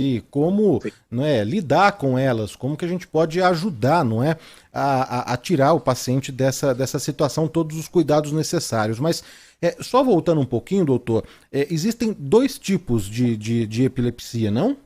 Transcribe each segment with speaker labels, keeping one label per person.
Speaker 1: e como, não é, lidar com elas, como que a gente pode ajudar, não é, a tirar o paciente dessa situação, todos os cuidados necessários. Mas só voltando um pouquinho, doutor, existem dois tipos de epilepsia, não?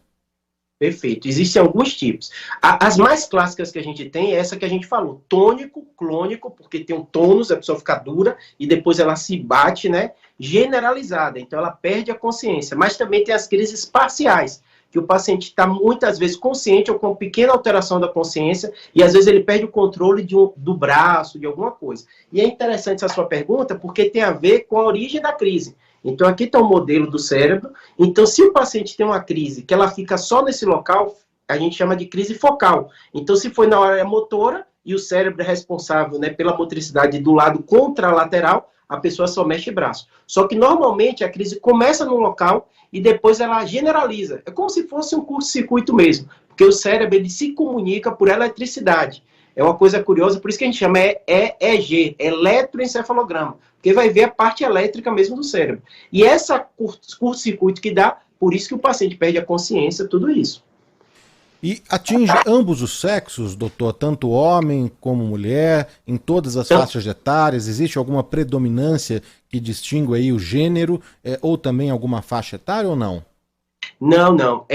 Speaker 2: Perfeito. Existem alguns tipos. As mais clássicas que a gente tem é essa que a gente falou, tônico, clônico, porque tem um tônus, a pessoa fica dura e depois ela se bate, né? Generalizada, então ela perde a consciência. Mas também tem as crises parciais, que o paciente está muitas vezes consciente ou com pequena alteração da consciência e às vezes ele perde o controle do braço, de alguma coisa. E é interessante essa sua pergunta porque tem a ver com a origem da crise. Então, aqui está o modelo do cérebro. Então, se o paciente tem uma crise que ela fica só nesse local, a gente chama de crise focal. Então, se foi na área motora e o cérebro é responsável, né, pela motricidade do lado contralateral, a pessoa só mexe o braço. Só que, normalmente, a crise começa num local e depois ela generaliza. É como se fosse um curto-circuito mesmo, porque o cérebro ele se comunica por eletricidade. É uma coisa curiosa, por isso que a gente chama EEG, eletroencefalograma, porque vai ver a parte elétrica mesmo do cérebro. E essa curto-circuito que dá, por isso que o paciente perde a consciência, tudo isso.
Speaker 1: E atinge ambos os sexos, doutor, tanto homem como mulher, em todas as
Speaker 2: Então,
Speaker 1: faixas etárias? Existe alguma predominância que distingue aí o gênero, ou também alguma faixa etária ou não?
Speaker 2: não.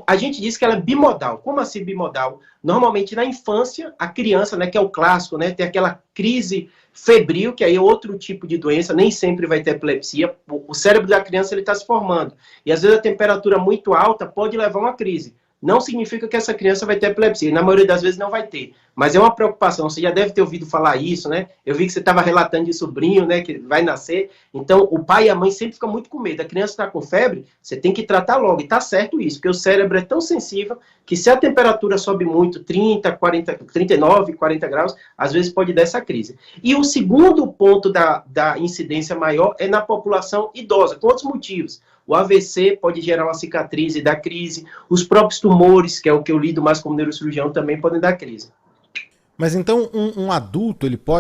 Speaker 2: A gente diz que ela é bimodal. Como assim bimodal? Normalmente na infância, a criança, né, que é o clássico, né, tem aquela crise febril, que aí é outro tipo de doença, nem sempre vai ter epilepsia. O cérebro da criança ele está se formando. E às vezes a temperatura muito alta pode levar a uma crise. Não significa que essa criança vai ter epilepsia. Na maioria das vezes não vai ter. Mas é uma preocupação. Você já deve ter ouvido falar isso, né? Eu vi que você estava relatando de sobrinho, né? Que vai nascer. Então, o pai e a mãe sempre ficam muito com medo. A criança está com febre, você tem que tratar logo. E está certo isso, porque o cérebro é tão sensível que se a temperatura sobe muito, 30, 40, 39, 40 graus, às vezes pode dar essa crise. E o segundo ponto da incidência maior é na população idosa, com outros motivos. O AVC pode gerar uma cicatriz e dar crise. Os próprios tumores, que é o que eu lido mais como neurocirurgião, também podem dar crise.
Speaker 1: Mas então um adulto ele pode